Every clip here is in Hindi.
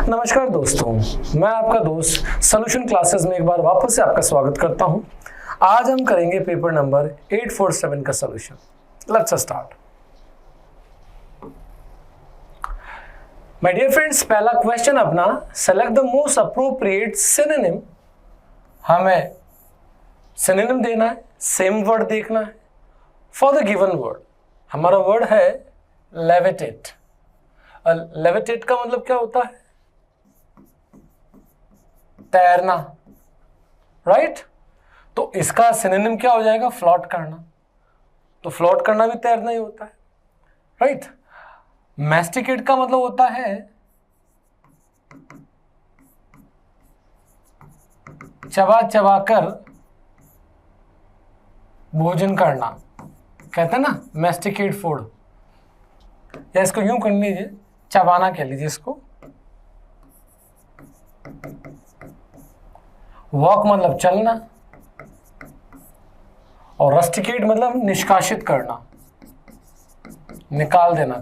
नमस्कार दोस्तों, मैं आपका दोस्त सॉल्यूशन क्लासेस में एक बार वापस से आपका स्वागत करता हूं। आज हम करेंगे पेपर नंबर 847 का solution. Let's start. My dear friends, पहला क्वेश्चन अपना, select the most appropriate synonym. हमें सिनोनिम देना है, सेम वर्ड देखना है फॉर द गिवन वर्ड। हमारा वर्ड है लेविटेट। लेविटेट का मतलब क्या होता है? तैरना, राइट? तो इसका सिनोनिम क्या हो जाएगा? फ्लोट करना। तो फ्लोट करना भी तैरना ही होता है, राइट? मैस्टिकेट का मतलब होता है चबा चबा कर भोजन करना, कहते हैं ना मैस्टिकेट फूड, या इसको यूं कर लीजिए, चबाना कह लीजिए इसको। वॉक मतलब चलना, और रस्टिकेट मतलब निष्कासित करना, निकाल देना।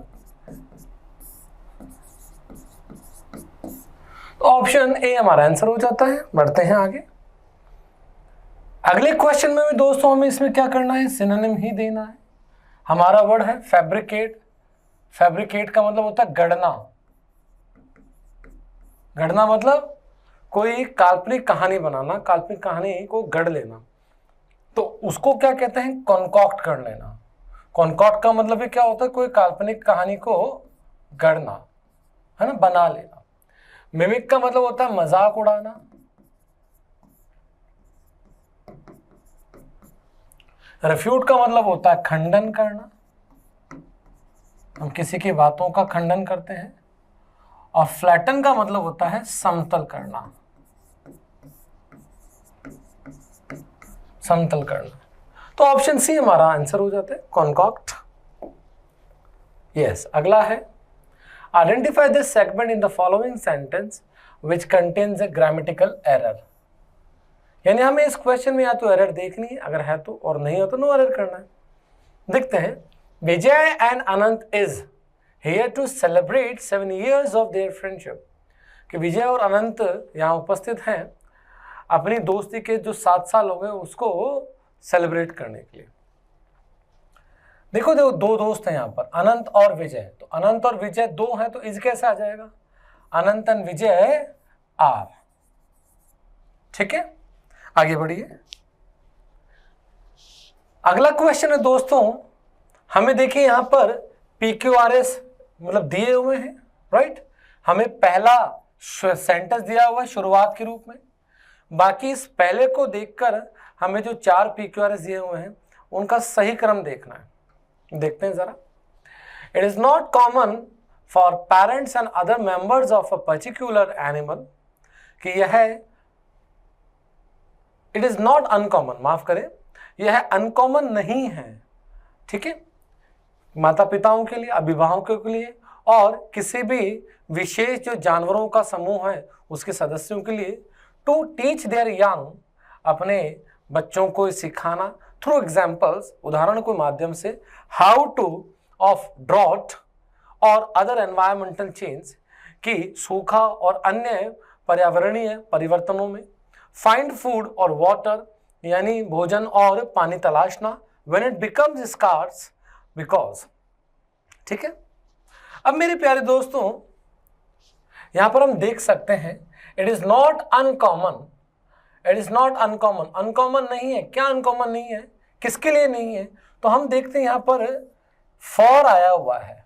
तो ऑप्शन ए हमारा आंसर हो जाता है। बढ़ते हैं आगे। अगले क्वेश्चन में भी दोस्तों हमें इसमें क्या करना है? सिनोनिम ही देना है। हमारा वर्ड है फैब्रिकेट। फैब्रिकेट का मतलब होता है गढ़ना। गढ़ना मतलब कोई काल्पनिक कहानी बनाना, काल्पनिक कहानी को गढ़ लेना। तो उसको क्या कहते हैं? कॉन्कॉक्ट कर लेना। कॉन्कॉक्ट का मतलब है क्या होता है? कोई काल्पनिक कहानी को गढ़ना, है ना, बना लेना। मिमिक का मतलब होता है मजाक उड़ाना। रेफ्यूट का मतलब होता है खंडन करना, हम किसी की बातों का खंडन करते हैं। और फ्लैटन का मतलब होता है समतल करना, समतल करना। तो ऑप्शन सी हमारा आंसर हो जाता है, कॉन्कॉक्ट। यस, अगला है, identify the segment in the following sentence which contains a grammatical error. यानी हमें इस क्वेश्चन में या तो एरर देखनी है, अगर है तो, और नहीं हो तो नो एरर करना है। देखते हैं। Vijay and Anant is here to celebrate 7 years of their friendship. कि विजय और अनंत यहाँ उपस्थित हैं अपनी दोस्ती के जो 7 साल हो गए उसको सेलिब्रेट करने के लिए। देखो दो दोस्त हैं यहाँ पर, अनंत और विजय। तो अनंत और विजय दो हैं, तो इज कैसे आ जाएगा? अनंत एंड विजय आर। ठीक है, आगे बढ़िए। अगला क्वेश्चन है दोस्तों, हमें देखिए यहाँ पर PQRS मतलब दिए हुए हैं, राइट? हमें पहला सेंटेंस दिया हुआ है शुरुआत के रूप में। बाकी इस पहले को देखकर हमें जो 4 PQRS दिए हुए हैं उनका सही क्रम देखना है। देखते हैं जरा। It is not common for parents and other members of a particular animal. कि यह है, इट इज नॉट अनकॉमन, माफ करें, यह अनकॉमन नहीं है। ठीक है, माता पिताओं के लिए, अभिभावकों के लिए, और किसी भी विशेष जो जानवरों का समूह है उसके सदस्यों के लिए, टू टीच देयर यंग, अपने बच्चों को सिखाना, थ्रू एग्जाम्पल्स, उदाहरण के माध्यम से, हाउ टू ऑफ ड्रॉट और अदर एनवायरमेंटल चेंज, की सूखा और अन्य पर्यावरणीय परिवर्तनों में, फाइंड फूड और वाटर, यानी भोजन और पानी तलाशना, when it becomes scarce because. ठीक है, अब मेरे प्यारे दोस्तों यहां पर हम देख सकते हैं, it is not uncommon. It is not uncommon, uncommon नहीं है। क्या अनकॉमन नहीं है? किसके लिए नहीं है? तो हम देखते हैं यहां पर फॉर आया हुआ है,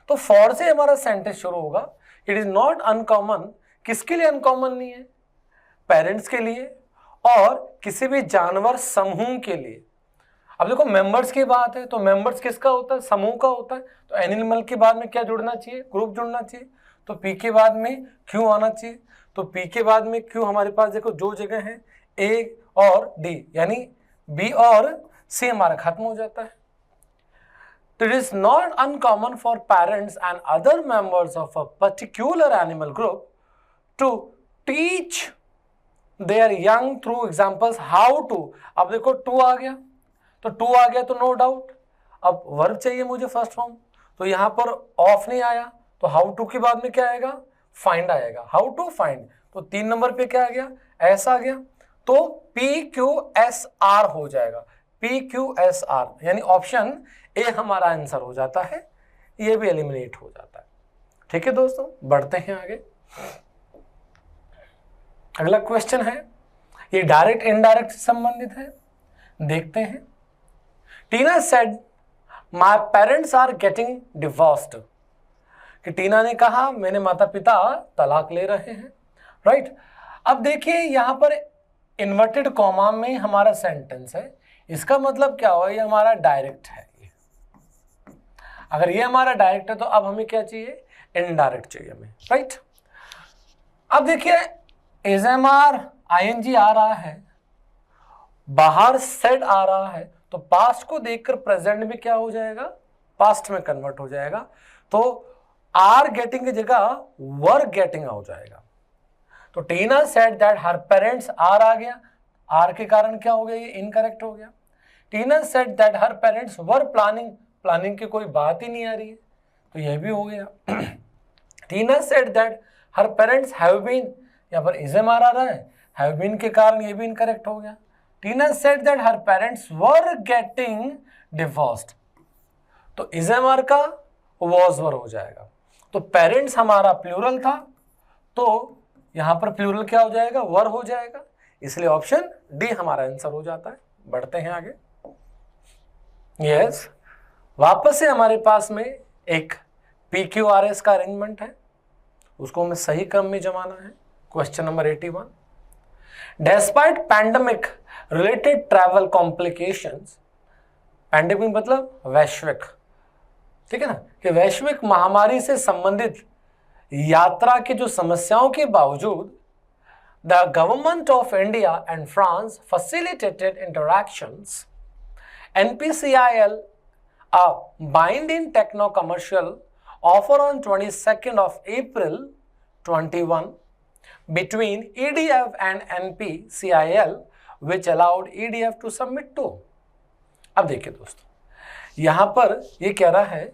तो फॉर से हमारा सेंटेंस शुरू होगा। इट इज नॉट अनकॉमन, किसके लिए अनकॉमन नहीं है? पेरेंट्स के लिए और किसी भी जानवर समूह के लिए। अब देखो मेंबर्स की बात है, तो मेंबर्स किसका होता है? समूह का होता है। तो एनिमल के बाद में क्या जुड़ना चाहिए? ग्रुप जुड़ना चाहिए। तो पी के बाद में क्यू आना चाहिए। तो पी के बाद में क्यू हमारे पास देखो जो जगह है, ए और डी, यानी बी और सी हमारा खत्म हो जाता है। तो it is not uncommon for parents and other members of a particular animal group to teach their young through examples how to. अब देखो टू आ गया, तो टू आ गया तो नो डाउट। अब वर्ब चाहिए मुझे फर्स्ट फॉर्म, तो यहां पर ऑफ नहीं आया, तो हाउ टू के बाद में क्या आएगा? फाइंड आएगा, हाउ टू फाइंड, तो 3 नंबर पे क्या आ गया, एस आ गया, तो PQSR हो जाएगा, PQSR, यानी ऑप्शन ए हमारा आंसर हो जाता है, ये भी एलिमिनेट हो जाता है। ठीक है दोस्तों, बढ़ते हैं आगे। अगला क्वेश्चन है, ये डायरेक्ट इनडायरेक्ट से संबंधित है, देखते हैं। Tina said my parents are getting divorced, कि टीना ने कहा मेरे माता पिता तलाक ले रहे हैं, राइट। अब देखिए यहां पर इन्वर्टेड कॉमा में हमारा सेंटेंस है, इसका मतलब क्या हुआ, ये हमारा डायरेक्ट है। अगर ये हमारा डायरेक्ट है तो अब हमें क्या चाहिए, इनडायरेक्ट चाहिए हमें, राइट। अब देखिए एसएमआर आईएनजी आ रहा है, बाहर सेड आ रहा है, तो पास्ट को देखकर प्रेजेंट में क्या हो जाएगा, पास्ट में कन्वर्ट हो जाएगा, तो आर गेटिंग की जगह वर गेटिंग हो जाएगा। तो Tina said that her parents, are आ गया, आर के कारण क्या हो गया, ये इनकरेक्ट हो गया। Tina said that her parents were planning, planning की कोई बात ही नहीं आ रही है, तो यह भी हो गया। Tina said that her parents have been, यहाँ पर इज़ेमआर आ रहा है, हैव बीन के कारण ये भी इनकरेक्ट हो गया। Tina said that her parents were getting divorced, तो इज़ेमआर का वॉज वर हो जाएगा। तो पेरेंट्स हमारा प्लूरल था, तो यहाँ पर प्लूरल क्या हो जाएगा, वर हो जाएगा, इसलिए ऑप्शन डी हमारा आंसर हो जाता है। बढ़ते हैं आगे। यस, वापस से हमारे पास में एक PQRS का अरेंजमेंट है, उसको हमें सही क्रम में जमाना है। Question number 81, despite pandemic related travel complications, pandemic मतलब वैश्विक, ठीक है ना, कि वैश्विक महामारी से संबंधित यात्रा की जो समस्याओं के बावजूद the government of India and France facilitated interactions, NPCIL a binding techno commercial offer on 22nd of April 21 between EDF and NPCIL which allowed EDF to submit to। अब देखिए दोस्तों, यहां पर ये कह रहा है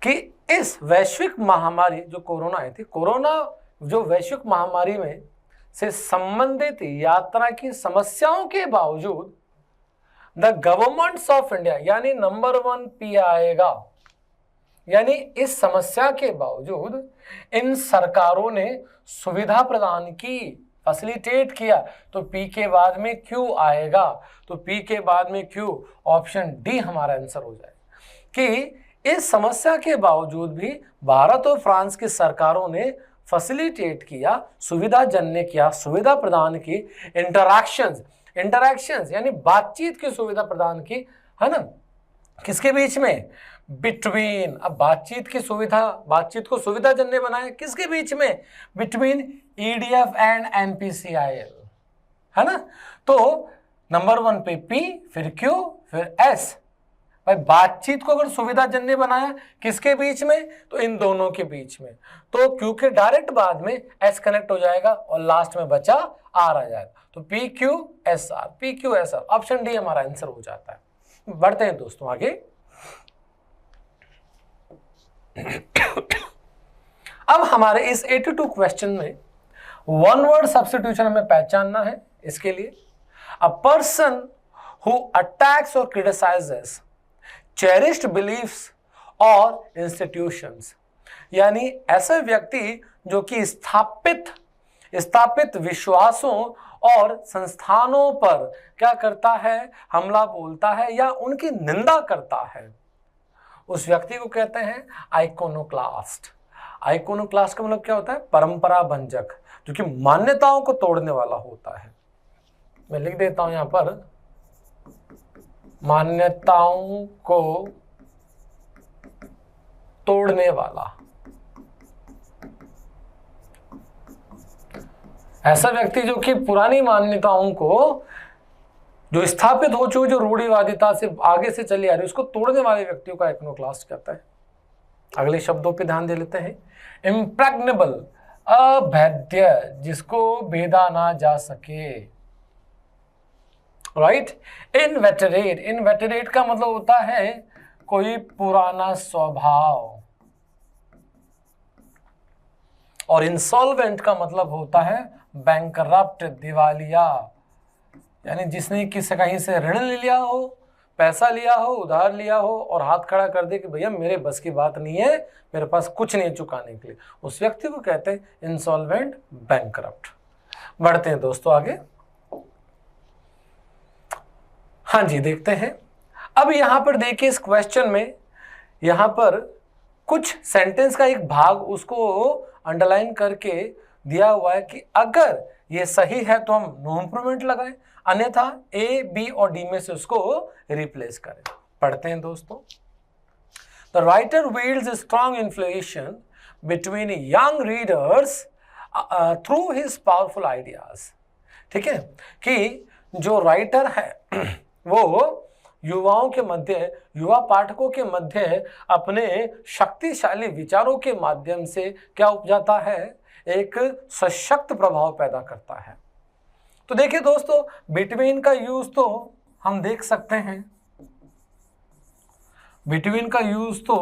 कि इस वैश्विक महामारी जो कोरोना आई थी, कोरोना जो वैश्विक महामारी में से संबंधित यात्रा की समस्याओं के बावजूद द गवर्नमेंट्स ऑफ इंडिया, यानी नंबर 1 P आएगा, यानी इस समस्या के बावजूद इन सरकारों ने सुविधा प्रदान की, फैसिलिटेट किया, तो P के बाद में Q आएगा, तो P के बाद में Q, ऑप्शन डी हमारा आंसर हो जाएगा कि इस समस्या के बावजूद भी भारत और फ्रांस की सरकारों ने फैसिलिटेट किया, सुविधाजन्य किया, सुविधा प्रदान की, इंटरैक्शंस यानी बातचीत की सुविधा प्रदान की, है ना, किसके बीच में, बिटवीन, अब बातचीत की सुविधा, बातचीत को सुविधाजन्य बनाया किसके बीच में, बिटवीन EDF एंड NPCIL, है ना। तो नंबर 1 पे P, फिर Q, फिर S, भाई बातचीत को अगर सुविधाजन्य बनाया किसके बीच में, तो इन दोनों के बीच में, तो Q के डायरेक्ट बाद में S कनेक्ट हो जाएगा और लास्ट में बचा R आ जाएगा, तो PQSR, PQSR, ऑप्शन डी हमारा आंसर हो जाता है। बढ़ते हैं दोस्तों आगे। अब हमारे इस 82 क्वेश्चन में वन वर्ड सब्स्टिट्यूशन हमें पहचानना है। इसके लिए अ पर्सन हु अटैक्स और क्रिटिसाइजेस चेरिश्ड बिलीफ्स और इंस्टीट्यूशंस, यानी ऐसे व्यक्ति जो कि स्थापित विश्वासों और संस्थानों पर क्या करता है, हमला बोलता है या उनकी निंदा करता है, उस व्यक्ति को कहते हैं आइकोनोक्लास्ट। आइकोनोक्लास्ट का मतलब क्या होता है, परंपरा भंजक, जो कि मान्यताओं को तोड़ने वाला होता है। मैं लिख देता हूं यहां पर, मान्यताओं को तोड़ने वाला। ऐसा व्यक्ति जो कि पुरानी मान्यताओं को, जो स्थापित हो चुकी, जो रूढ़िवादिता से आगे से चली आ रही, उसको तोड़ने वाले व्यक्तियों का आइकोनोक्लास्ट कहता है। अगले शब्दों पे ध्यान दे लेते हैं। इम्प्रेग्नेबल, अभेद्य, जिसको भेदा ना जा सके, राइट। इनवेटरेट, इनवेटरेट का मतलब होता है कोई पुराना स्वभाव, और इंसॉल्वेंट का मतलब होता है बैंकरप्ट, दिवालिया, यानी जिसने किसी कहीं से ऋण ले लिया हो, पैसा लिया हो, उधार लिया हो और हाथ खड़ा कर दे कि भैया मेरे बस की बात नहीं है, मेरे पास कुछ नहीं है चुकाने के लिए, उस व्यक्ति को कहते हैं इंसॉल्वेंट, बैंकरप्ट। बढ़ते हैं दोस्तों आगे। हाँ जी, देखते हैं। अब यहां पर देखिए इस क्वेश्चन में यहां पर कुछ सेंटेंस का एक भाग उसको अंडरलाइन करके दिया हुआ है कि अगर ये सही है तो हम नो इंप्रूवमेंट लगाएं, अन्यथा ए, बी और डी में से उसको रिप्लेस करें। पढ़ते हैं दोस्तों। The writer wields a strong influence between young readers through his powerful ideas। ठीक है, कि जो राइटर है वो युवाओं के मध्य, युवा पाठकों के मध्य अपने शक्तिशाली विचारों के माध्यम से क्या उपजाता है, एक सशक्त प्रभाव पैदा करता है। तो देखिए दोस्तों, बिटवीन का यूज तो हम देख सकते हैं, बिटवीन का यूज तो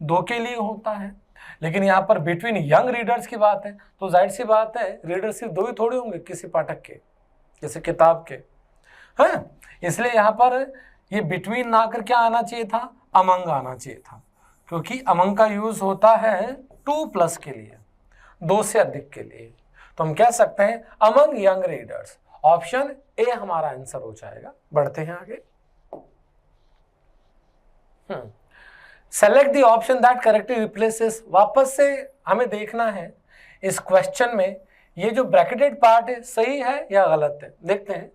दो के लिए होता है, लेकिन यहाँ पर बिटवीन यंग रीडर्स की बात है तो जाहिर सी बात है रीडर सिर्फ दो ही थोड़े होंगे किसी पाठक के, किसी किताब के, हैं। इसलिए यहाँ पर ये बिटवीन ना कर क्या आना चाहिए था, अमंग आना चाहिए था, क्योंकि अमंग का यूज होता है 2+ के लिए, 2 से अधिक के लिए। तो हम कह सकते हैं among young readers. Option A हमारा आंसर हो जाएगा। बढ़ते हैं आगे। Select the option that correctly replaces. वापस से हमें देखना है इस क्वेश्चन में ये जो ब्रैकेटेड पार्ट है सही है या गलत है। देखते हैं।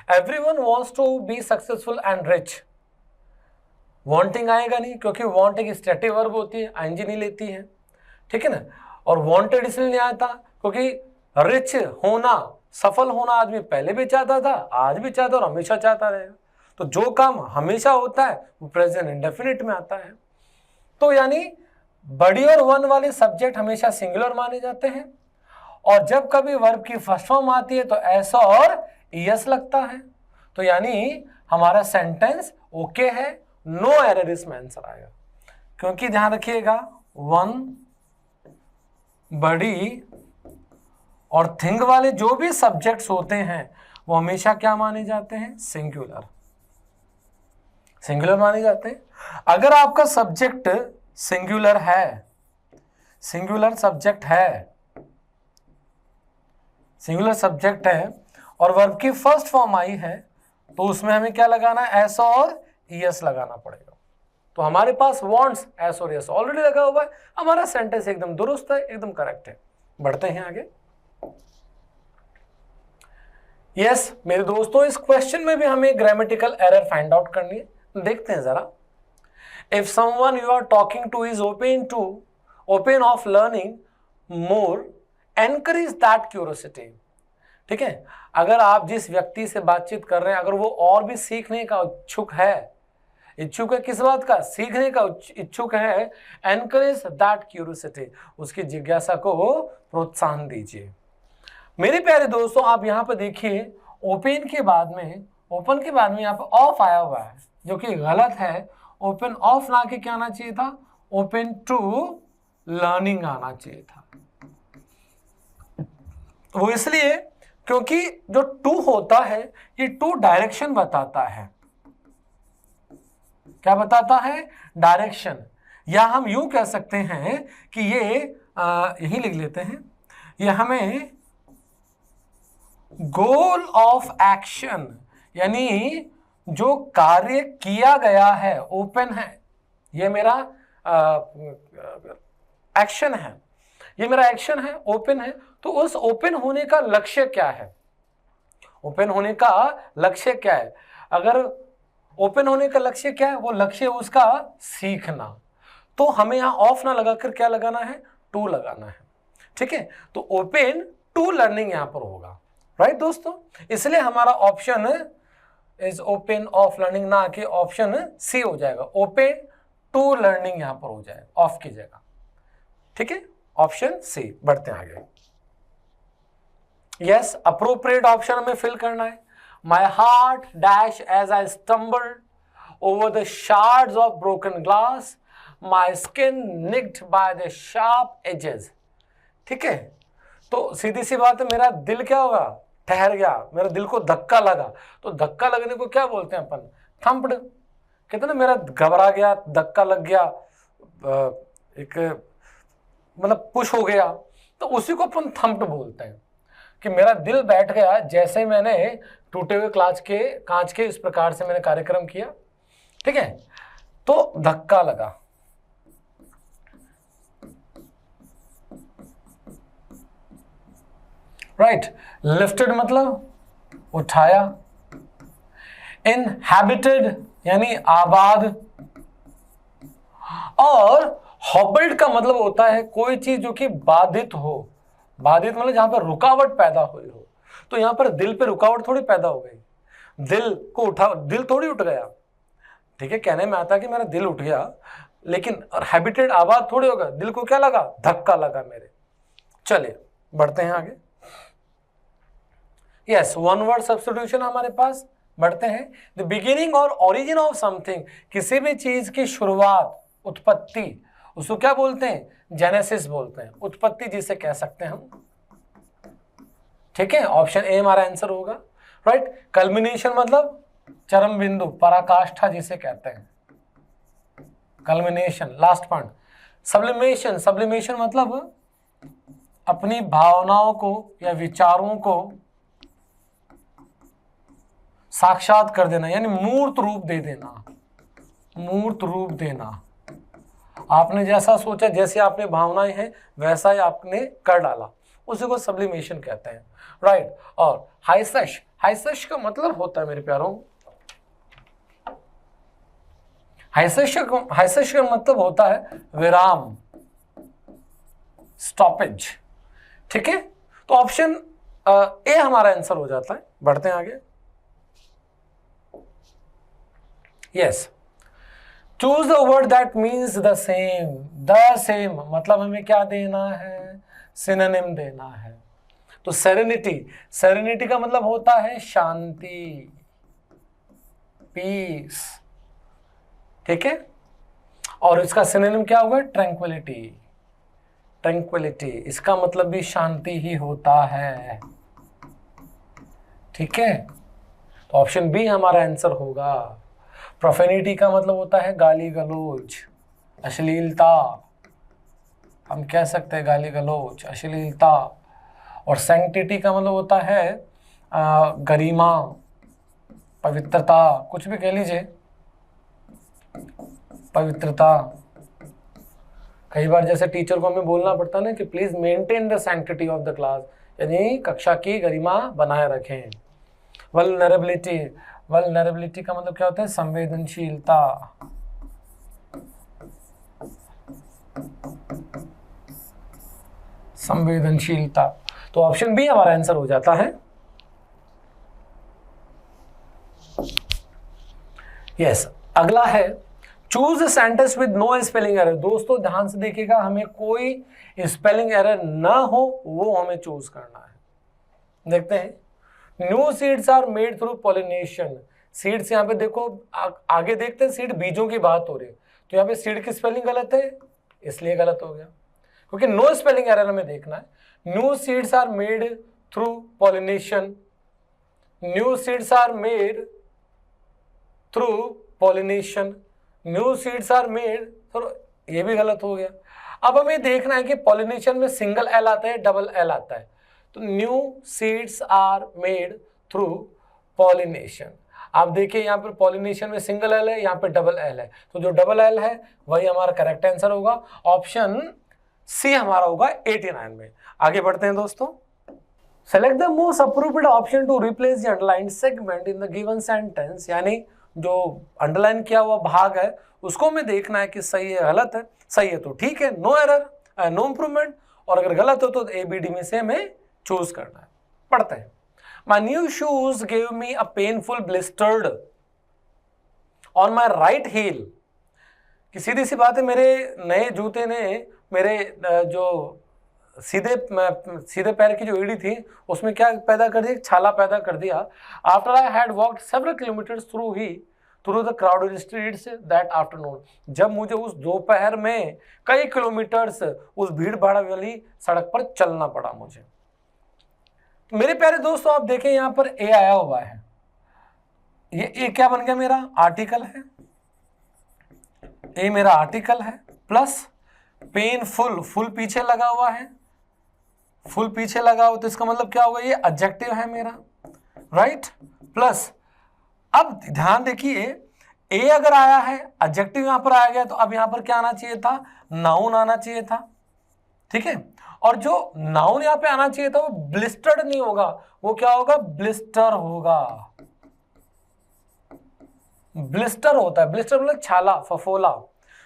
Everyone wants to be successful and rich. Wanting आएगा नहीं, क्योंकि वांट एक स्टैटिक वर्ब होती है, आईएनजी नहीं लेती है, ठीक है ना। और वांटेड इसलिए नहीं आता क्योंकि रिच होना, सफल होना आदमी पहले भी चाहता था, आज भी चाहता और हमेशा चाहता रहेगा। तो जो काम हमेशा होता है वो प्रेजेंट इंडेफिनिट में आता है। तो यानी बड़ी और वन वाले सब्जेक्ट हमेशा सिंगुलर माने जाते हैं, और जब कभी वर्ब की फर्स्ट फॉर्म आती है तो एस और ईएस लगता है। तो यानी हमारा सेंटेंस ओके है, नो एरर इसमें आंसर आएगा, क्योंकि ध्यान रखिएगा वन, बड़ी और थिंग वाले जो भी सब्जेक्ट्स होते हैं वो हमेशा क्या माने जाते हैं, सिंगुलर, सिंगुलर माने जाते हैं। अगर आपका सब्जेक्ट सिंगुलर है, सिंगुलर सब्जेक्ट है, सिंगुलर सब्जेक्ट है और वर्ब की फर्स्ट फॉर्म आई है तो उसमें हमें क्या लगाना है, एस और ईएस लगाना पड़ेगा। तो हमारे पास वांट्स एस और ईएस ऑलरेडी लगा हुआ है, हमारा सेंटेंस एकदम दुरुस्त है, एकदम करेक्ट है। बढ़ते हैं आगे। यस मेरे दोस्तों, इस क्वेश्चन में भी हमें ग्रामेटिकल एरर फाइंड आउट करनी है। देखते हैं जरा। If someone you are talking to is open of learning more, encourage that curiosity. ठीक है, अगर आप जिस व्यक्ति से बातचीत कर रहे हैं अगर वो और भी सीखने का इच्छुक है, इच्छुक है किस बात का, सीखने का इच्छुक है, एनकरेज दैट क्यूरियोसिटी, उसकी जिज्ञासा को प्रोत्साहन दीजिए। मेरे प्यारे दोस्तों, आप यहाँ पर देखिए ओपन के बाद में, ओपन के बाद में यहाँ पर ऑफ आया हुआ है जो कि गलत है। ओपन ऑफ ना के क्या आना चाहिए था, ओपन टू लर्निंग आना चाहिए था। वो इसलिए क्योंकि जो टू होता है ये टू डायरेक्शन बताता है। क्या बताता है, डायरेक्शन। या हम यूं कह सकते हैं कि ये यही लिख लेते हैं, ये हमें गोल ऑफ एक्शन, यानी जो कार्य किया गया है, ओपन है, ये मेरा एक्शन है, ये मेरा एक्शन है, ओपन है। तो उस ओपन होने का लक्ष्य क्या है, ओपन होने का लक्ष्य क्या है। अगर ओपन होने का लक्ष्य क्या है, वो लक्ष्य उसका सीखना। तो हमें यहां ऑफ ना लगाकर क्या लगाना है, टू लगाना है। ठीक है, तो ओपन टू लर्निंग यहां पर होगा, राइट दोस्तों। इसलिए हमारा option is open of learning, ना कि ऑप्शन सी हो जाएगा, ओपन टू लर्निंग यहां पर हो जाएगा ऑफ की जगह। ठीक है, ऑप्शन सी। बढ़ते हैं आगे। यस, अप्रोप्रिएट ऑप्शन हमें फिल करना है। My heart dash as I stumbled over the shards of broken glass, my skin nicked by the sharp edges. ठीक है, तो सीधी सी बात है, मेरा दिल क्या होगा, ठहर गया, मेरे दिल को धक्का लगा। तो धक्का लगने को क्या बोलते हैं अपन, थम्प्ड। कहते हैं ना मेरा घबरा गया, धक्का लग गया, एक मतलब पुश हो गया, तो उसी को अपन थम्प्ड बोलते हैं कि मेरा दिल बैठ गया जैसे मैंने टूटे हुए कांच के इस प्रकार से मैंने कार्यक्रम किया, ठीक है, तो धक्का लगा। राइट, लिफ्टेड मतलब उठाया, इनहैबिटेड यानी आबाद, और हॉबल्ड का मतलब होता है कोई चीज जो कि बाधित हो। बाधित मतलब जहां पर रुकावट पैदा हुई हो। तो यहां पर दिल पे रुकावट थोड़ी पैदा हो गई, दिल को उठा, दिल थोड़ी उठ गया, ठीक है, कहने में आता है कि मेरा दिल उठ गया, लेकिन हैबिटेड आबाद थोड़ी होगा, दिल को क्या लगा, धक्का लगा मेरे। चलिए बढ़ते हैं आगे। यस, वन वर्ड सब्स्टिट्यूशन हमारे पास, बढ़ते हैं। द बिगिनिंग और ओरिजिन ऑफ समथिंग, किसी भी चीज की शुरुआत, उत्पत्ति, उसको क्या बोलते हैं, जेनेसिस बोलते हैं, उत्पत्ति जिसे कह सकते हैं हम, ठीक है, ऑप्शन ए हमारा आंसर होगा। राइट, कल्मिनेशन मतलब चरम बिंदु, पराकाष्ठा जिसे कहते हैं, culmination, last point. Sublimation, sublimation मतलब अपनी भावनाओं को या विचारों को साक्षात कर देना, यानी मूर्त रूप दे देना, मूर्त रूप देना। आपने जैसा सोचा, जैसे आपने भावनाएं हैं वैसा ही आपने कर डाला, उसी को सब्लिमेशन कहते हैं। राइट, और हाइसश, हाइसश का मतलब होता है मेरे प्यारों, हाइसश का मतलब होता है विराम, स्टॉपेज, ठीक है। तो ऑप्शन ए हमारा आंसर हो जाता है। बढ़ते हैं आगे। Yes, choose the word that means the same. The same मतलब हमें क्या देना है, सिनोनिम देना है। तो सेरेनिटी, सेरेनिटी का मतलब होता है शांति, पीस, ठीक है, और इसका सिनोनिम क्या होगा, ट्रैंक्विलिटी, ट्रैंक्विलिटी, इसका मतलब भी शांति ही होता है, ठीक है। तो ऑप्शन बी हमारा आंसर होगा। प्रोफेनिटी का मतलब होता है गाली गलौज, अश्लीलता, हम कह सकते हैं गाली गलौज, अश्लीलता। और सैंक्टिटी का मतलब होता है गरिमा, पवित्रता, कुछ भी कह लीजिए, पवित्रता। कई बार जैसे टीचर को हमें बोलना पड़ता है ना कि please maintain the sanctity of the class, यानी कक्षा की गरिमा बनाए रखें। वल्नरेबिलिटी, वल्नरेबिलिटी का मतलब क्या होता है, संवेदनशीलता, संवेदनशीलता। तो ऑप्शन बी हमारा आंसर हो जाता है। यस, अगला है choose sentence with no spelling error. दोस्तों ध्यान से देखिएगा, हमें कोई स्पेलिंग एरर ना हो वो हमें चूज करना है। देखते हैं, new seeds are made through pollination. Seeds यहाँ पे देखो, आगे देखते हैं, सीड बीजों की बात हो रही है, तो यहाँ पे सीड की स्पेलिंग गलत है, इसलिए गलत हो गया, क्योंकि नो स्पेलिंग एरर हमें देखना है। New seeds are made through pollination, new seeds are made through pollination, new seeds are made through, ये भी गलत हो गया। अब हमें देखना है कि पॉलिनेशन में सिंगल एल आता है, डबल एल आता है। तो new seeds are made through pollination. आप देखिए यहाँ पर पॉलिनेशन में सिंगल एल है, यहाँ पे डबल एल है, तो जो डबल एल है वही हमारा करेक्ट आंसर होगा। ऑप्शन सी हमारा होगा 89 में। आगे बढ़ते हैं दोस्तों। Select the most appropriate option to replace the underline segment in the given sentence, यानी जो अंडरलाइन किया हुआ भाग है उसको हमें देखना है कि सही है गलत है। सही है तो ठीक है, नो एरर, नो इम्प्रूवमेंट, और अगर गलत हो तो ए बी डी में से हमें चूज करना है। पढ़ते हैं। My new shoes give me a painful blistered on my right heel. कि सीधी सी बात है, मेरे नए जूते ने मेरे जो सीधे पैर की जो एड़ी थी उसमें क्या पैदा कर दिया, छाला पैदा कर दिया। After I had walked several kilometres through the crowded streets that afternoon. जब मुझे उस दोपहर में कई किलोमीटर्स उस भीड़ भाड़ वाली सड़क पर चलना पड़ा मुझे। तो मेरे प्यारे दोस्तों आप देखें यहां पर ए आया हुआ है, ये ए क्या बन गया मेरा आर्टिकल है, ए मेरा आर्टिकल है, प्लस पेनफुल, फुल पीछे लगा हुआ है, फुल पीछे लगा हुआ, तो इसका मतलब क्या होगा, ये एडजेक्टिव है मेरा, राइट। प्लस अब ध्यान देखिए ए अगर आया है, एडजेक्टिव यहां पर आया गया, तो अब यहां पर क्या आना चाहिए था, नाउन आना चाहिए था, ठीक है। और जो नाउन यहां पे आना चाहिए था वो ब्लिस्टर्ड नहीं होगा, वो क्या होगा, ब्लिस्टर होगा। ब्लिस्टर होता है, ब्लिस्टर मतलब छाला, फफोला,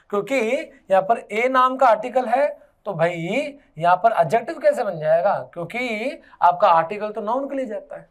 क्योंकि यहां पर ए नाम का आर्टिकल है, तो भाई यहां पर एडजेक्टिव कैसे बन जाएगा, क्योंकि आपका आर्टिकल तो नाउन के लिए जाता है,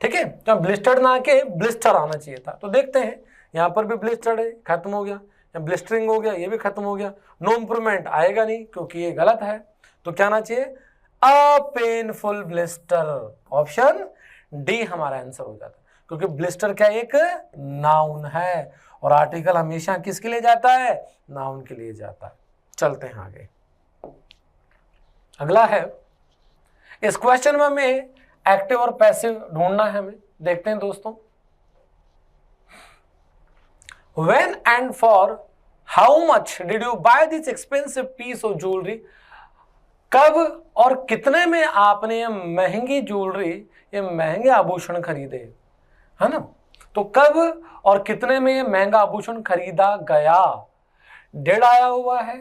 ठीक है। तो ब्लिस्टर्ड ना के ब्लिस्टर आना चाहिए था। तो देखते हैं यहां पर भी ब्लिस्टर्ड है, खत्म हो गया, ब्लिस्टरिंग हो गया, ये भी खत्म हो गया, नो इंप्रूवमेंट आएगा नहीं क्योंकि ये गलत है। तो क्या आना चाहिए, a painful blister, option D हमारा आंसर हो जाता है, क्योंकि ब्लिस्टर क्या एक नाउन है और आर्टिकल हमेशा किसके लिए जाता है, नाउन के लिए जाता है। चलते हैं आगे, अगला है, इस क्वेश्चन में हमें एक्टिव और पैसिव ढूंढना है हमें, देखते हैं दोस्तों। When and for how much did you buy this expensive piece of jewelry? कब और कितने में आपने ये महंगी ज्वेलरी, ये महंगे आभूषण खरीदे, है ना। तो कब और कितने में ये महंगा आभूषण खरीदा गया, डिड आया हुआ है,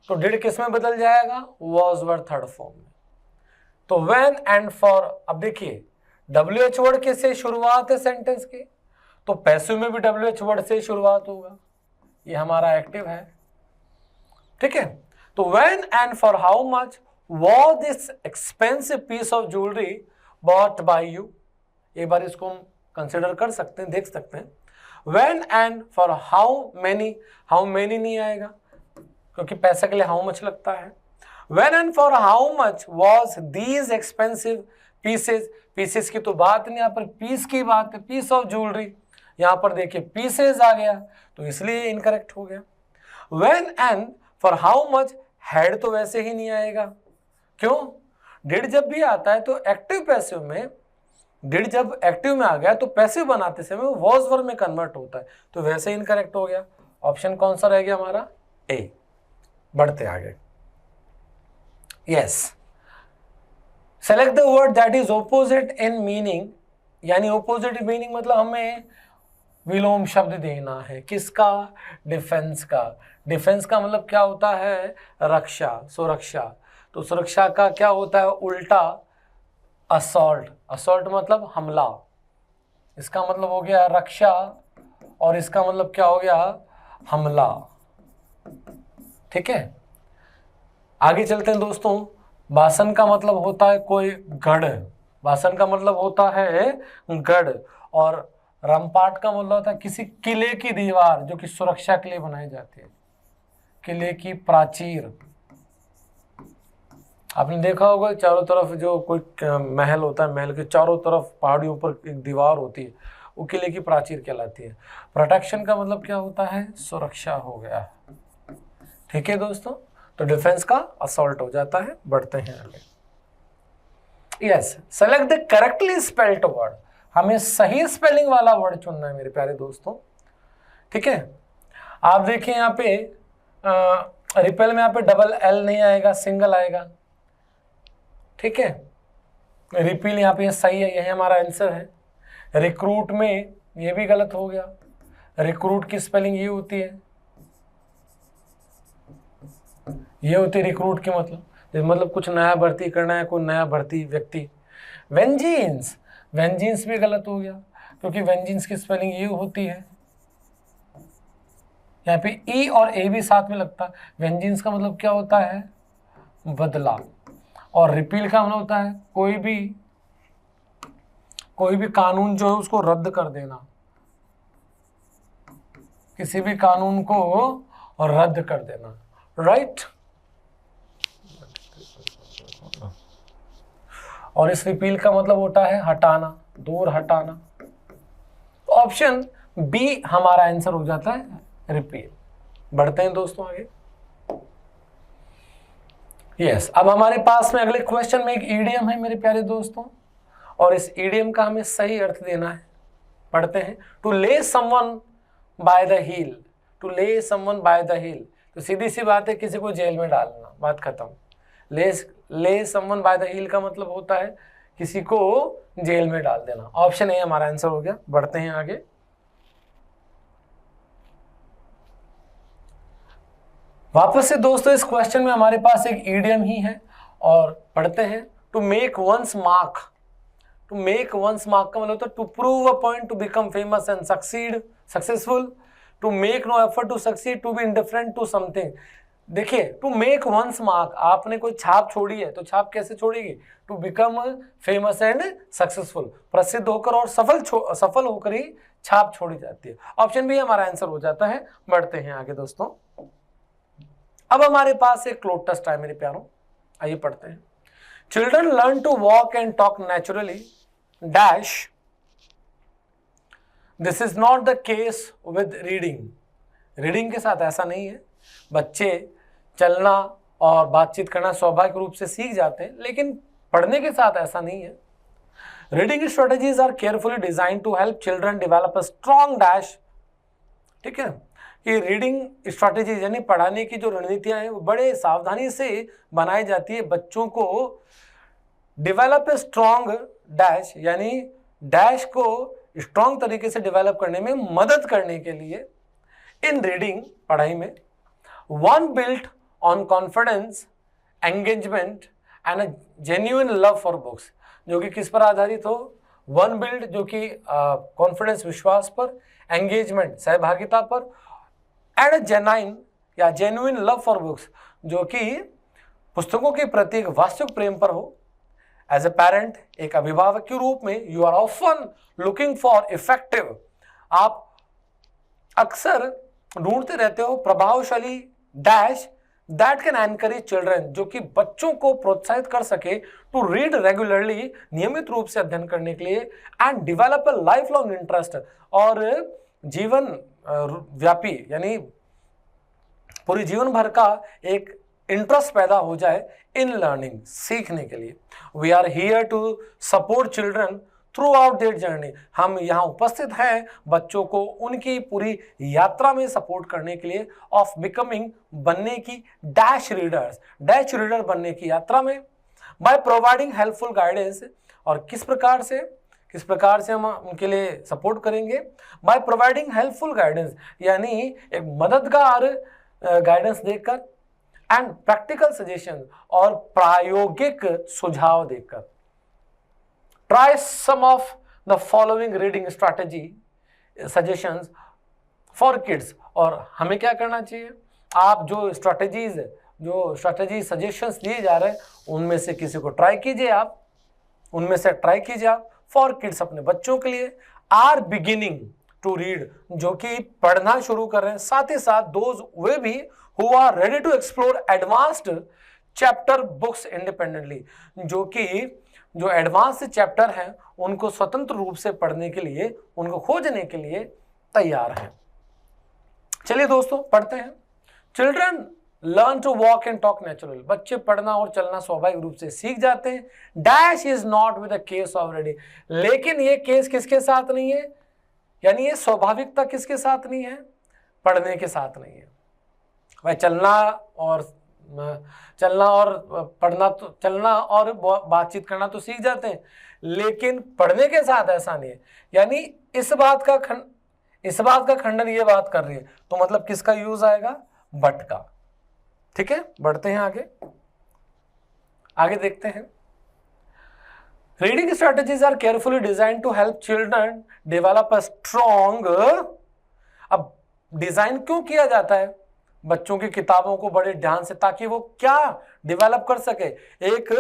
तो डिड किस में बदल जाएगा, वॉज वर्ड थर्ड फॉर्म में। तो व्हेन एंड फॉर, अब देखिए WH वर्ड किससे शुरुआत है सेंटेंस की, तो पैसिव में भी WH वर्ड से शुरुआत होगा, ये हमारा एक्टिव है, ठीक है। तो when and for how much was this expensive piece of jewellery bought by you, एक बार इसको हम कंसिडर कर सकते हैं, देख सकते हैं। When and for how many, how many नहीं आएगा क्योंकि पैसे के लिए हाउ मच लगता है। When and for how much was these expensive pieces, pieces की तो बात नहीं, यहाँ पर पीस की बात है, पीस ऑफ ज्वेलरी, यहाँ पर देखिए पीसेज आ गया तो इसलिए इनकरेक्ट हो गया। When and for how much, head तो वैसे ही नहीं आएगा, क्यों, डिड जब भी आता है तो एक्टिव पैसिव में, डिड जब एक्टिव में आ गया तो पैसिव बनाते समय वॉज वर्ब में कन्वर्ट होता है, तो वैसे इनकरेक्ट हो गया। ऑप्शन कौन सा रह गया हमारा, ए। बढ़ते आगे, yes, select the word that is opposite in meaning, यानी ऑपोजिट मीनिंग मतलब हमें विलोम शब्द देना है, किसका, डिफेंस का। डिफेंस का मतलब क्या होता है, रक्षा, सुरक्षा, तो सुरक्षा का क्या होता है उल्टा, असॉल्ट, असॉल्ट मतलब हमला, इसका मतलब हो गया रक्षा और इसका मतलब क्या हो गया, हमला, ठीक है। आगे चलते हैं दोस्तों, भाषण का मतलब होता है कोई गढ़, भाषण का मतलब होता है गढ़, और रामपाट का मतलब होता है किसी किले की दीवार जो कि सुरक्षा के लिए बनाई जाती है, किले की प्राचीर। आपने देखा होगा चारों तरफ जो कोई महल होता है, महल के चारों तरफ पहाड़ियों पर एक दीवार होती है, वो किले की प्राचीर कहलाती है। प्रोटेक्शन का मतलब क्या होता है, सुरक्षा हो गया, ठीक है दोस्तों। तो डिफेंस का असॉल्ट हो जाता है। बढ़ते हैं आगे, yes, select the correctly spelled word, हमें सही स्पेलिंग वाला वर्ड चुनना है मेरे प्यारे दोस्तों, ठीक है। आप देखिए यहाँ पे रिपेल में यहाँ पे डबल एल नहीं आएगा, सिंगल आएगा, ठीक है। रिपील यहाँ पे सही है, यही हमारा आंसर है। रिक्रूट में ये भी गलत हो गया, रिक्रूट की स्पेलिंग ये होती है, ये होती है रिक्रूट की मतलब कुछ नया भर्ती करना है, कोई नया भर्ती व्यक्ति। वेंजिन्स, वेंजिन्स भी गलत हो गया क्योंकि वेंजिन्स की स्पेलिंग ये होती है, यहाँ पे ई और ए भी साथ में लगता है। वेंजिन्स का मतलब क्या होता है, बदला, और रिपील का मतलब होता है कोई भी कानून जो है उसको रद्द कर देना, किसी भी कानून को रद्द कर देना, राइट। और इस रिपील का मतलब होता है हटाना, दूर हटाना। ऑप्शन बी हमारा आंसर हो जाता है रिपील। बढ़ते हैं दोस्तों आगे, यस, अब हमारे पास में अगले क्वेश्चन में एक ईडियम है मेरे प्यारे दोस्तों, और इस ईडियम का हमें सही अर्थ देना है। पढ़ते हैं, to lay someone by the heel. To lay someone by the heel, तो सीधी सी बात है किसी को जेल में डालना, बात खत्म। ले समवन बाय द हील का मतलब होता है किसी को जेल में डाल देना। ऑप्शन ए हमारा आंसर हो गया। बढ़ते हैं आगे। वापस से दोस्तों इस क्वेश्चन में हमारे पास एक ईडियम ही है, और पढ़ते हैं, to make one's mark. To make one's mark का मतलब to prove a point, to become famous and succeed, successful, to make no effort to succeed, to be indifferent to something. देखिए, टू मेक वंस मार्क, आपने कोई छाप छोड़ी है, तो छाप कैसे छोड़ेगी? To become famous and successful, प्रसिद्ध होकर और सफल होकर ही छाप छोड़ी जाती है। ऑप्शन बी हमारा आंसर हो जाता है। बढ़ते हैं आगे दोस्तों। अब हमारे पास एक क्लोज टेस्ट है मेरे प्यारों, आइए पढ़ते हैं। Children learn to walk and talk naturally dash, this is not the case with reading. Reading के साथ ऐसा नहीं है। बच्चे चलना और बातचीत करना स्वाभाविक रूप से सीख जाते हैं, लेकिन पढ़ने के साथ ऐसा नहीं है। Reading strategies are carefully design to help children develop a strong dash. ठीक है, कि रीडिंग स्ट्रेटजीज यानी पढ़ाने की जो रणनीतियां हैं वो बड़े सावधानी से बनाई जाती है बच्चों को डेवलप ए स्ट्रॉन्ग डैश, यानी डैश को स्ट्रॉन्ग तरीके से डेवलप करने में मदद करने के लिए। इन रीडिंग, पढ़ाई में, one built on confidence, engagement and a genuine love for books, जो कि किस पर आधारित हो? वन बिल्ड जो कि कॉन्फिडेंस विश्वास पर, एंगेजमेंट सहभागिता पर, एंड अ जेन्युइन या जेन्युइन लव फॉर बुक्स जो कि पुस्तकों के प्रति एक वास्तविक प्रेम पर हो। एज ए पेरेंट, एक अभिभावक के रूप में, you are often looking for effective, आप अक्सर ढूंढते रहते हो प्रभावशाली dash that can encourage children, जो कि बच्चों को प्रोत्साहित कर सके, टू रीड रेगुलरली, नियमित रूप से अध्ययन करने के लिए, and develop a life long interest, और जीवन व्यापी यानी पूरी जीवन भर का एक इंटरेस्ट पैदा हो जाए इन लर्निंग, सीखने के लिए। We are here to support children throughout their journey, हम यहाँ उपस्थित हैं बच्चों को उनकी पूरी यात्रा में सपोर्ट करने के लिए, ऑफ बिकमिंग, बनने की, डैश रीडर्स, डैश रीडर बनने की यात्रा में, बाय प्रोवाइडिंग हेल्पफुल गाइडेंस, और किस प्रकार से हम उनके लिए सपोर्ट करेंगे? बाय प्रोवाइडिंग हेल्पफुल गाइडेंस, यानी एक मददगार गाइडेंस देकर, एंड प्रैक्टिकल सजेशन, और प्रायोगिक सुझाव देकर। Try some of the following reading strategy suggestions for kids, और हमें क्या करना चाहिए? आप जो स्ट्रैटेजी सजेशंस दिए जा रहे हैं उनमें से किसी को ट्राई कीजिए, आप उनमें से ट्राई कीजिए आप फॉर किड्स, अपने बच्चों के लिए। आर बिगिनिंग टू रीड, जो कि पढ़ना शुरू कर रहे हैं, साथ ही साथ दोज वे भी who are ready to explore advanced chapter books independently, जो एडवांस चैप्टर हैं उनको स्वतंत्र रूप से पढ़ने के लिए, उनको खोजने के लिए तैयार हैं। चलिए दोस्तों पढ़ते हैं। Children learn to walk and talk natural, बच्चे पढ़ना और चलना स्वाभाविक रूप से सीख जाते हैं। Dash is not with the case of reading, लेकिन ये केस किसके साथ नहीं है? यानी ये स्वाभाविकता किसके साथ नहीं है? पढ़ने के साथ नहीं है। भाई चलना और बातचीत करना तो सीख जाते हैं, लेकिन पढ़ने के साथ ऐसा नहीं है। यानी इस बात का खंडन ये बात कर रही है, तो मतलब किसका यूज आएगा? बट का। ठीक है, बढ़ते हैं आगे देखते हैं। Reading strategies are carefully design to help children develop a strong. अब डिजाइन क्यों किया जाता है बच्चों की किताबों को बड़े ध्यान से, ताकि वो क्या डेवलप कर सके? एक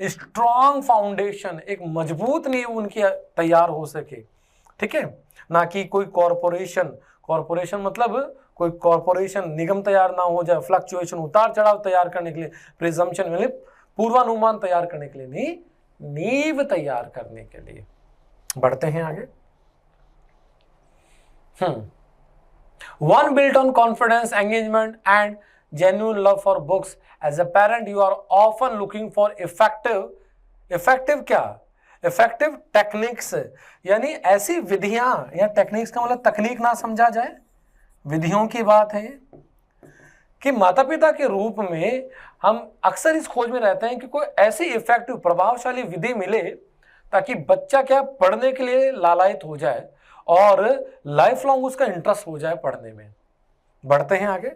स्ट्रॉन्ग फाउंडेशन, एक मजबूत नींव उनकी तैयार हो सके। ठीक है, ना कि कोई कॉरपोरेशन मतलब कोई कॉरपोरेशन निगम तैयार ना हो जाए, फ्लक्चुएशन, उतार चढ़ाव तैयार करने के लिए, प्रिजम्पशन मतलब पूर्वानुमान तैयार करने के लिए नहीं, नींव तैयार करने के लिए। बढ़ते हैं आगे। One built on confidence, engagement and genuine love for books. As a parent, you are often looking for effective क्या? Effective techniques, यानी ऐसी विधियां, या टेक्निक्स का मतलब तकनीक ना समझा जाए, विधियों की बात है कि माता पिता के रूप में हम अक्सर इस खोज में रहते हैं कि कोई ऐसी इफेक्टिव प्रभावशाली विधि मिले ताकि बच्चा क्या पढ़ने के लिए लालायित हो जाए और लाइफ लॉन्ग उसका इंटरेस्ट हो जाए पढ़ने में। बढ़ते हैं आगे।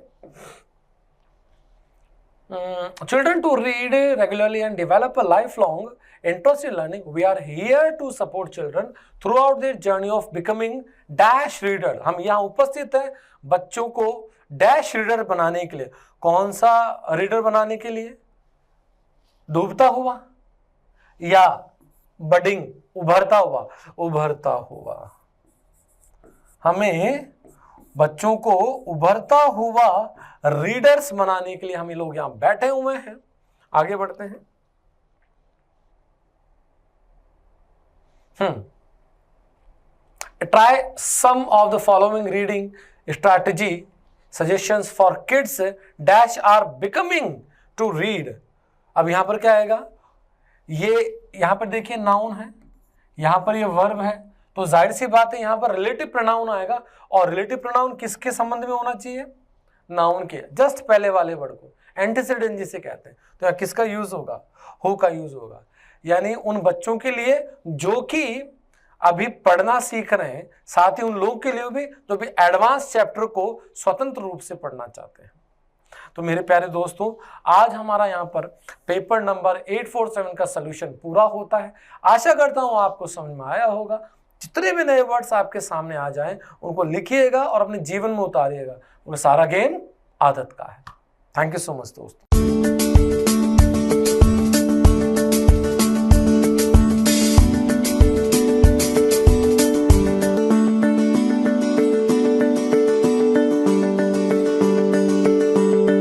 Children to read regularly and develop a lifelong interest in learning. We are here to support children throughout their journey of becoming dash reader. हम यहाँ उपस्थित हैं बच्चों को डैश रीडर बनाने के लिए। कौन सा रीडर बनाने के लिए? डूबता हुआ या बडिंग, उभरता हुआ? उभरता हुआ। हमें बच्चों को उभरता हुआ रीडर्स बनाने के लिए हम ये लोग यहां बैठे हुए हैं। आगे बढ़ते हैं। Try some of the following reading strategy suggestions for kids dash are becoming to read. अब यहां पर क्या आएगा? ये यहां पर देखिए नाउन है, यहां पर ये वर्ब है, तो जाहिर सी बात है यहां पर रिलेटिव प्रोनाउन आएगा। और रिलेटिव प्रोनाउन किसके संबंध में होना चाहिए? नाउन के जस्ट पहले वाले वर्ड को एंटीसीडेंट जिसे कहते हैं। तो यहाँ किसका यूज होगा? हु का यूज होगा। यानी उन बच्चों के लिए जो कि अभी पढ़ना सीख रहे हैं, साथ ही उन लोगों के लिए भी जो भी एडवांस चैप्टर को स्वतंत्र रूप से पढ़ना चाहते हैं। तो मेरे प्यारे दोस्तों, आज हमारा यहाँ पर पेपर नंबर 847 का सलूशन पूरा होता है। आशा करता हूँ आपको समझ में आया होगा। जितने भी नए वर्ड्स आपके सामने आ जाएं उनको लिखिएगा और अपने जीवन में उतारिएगा। वो सारा गेम आदत का है। थैंक यू सो मच दोस्तों।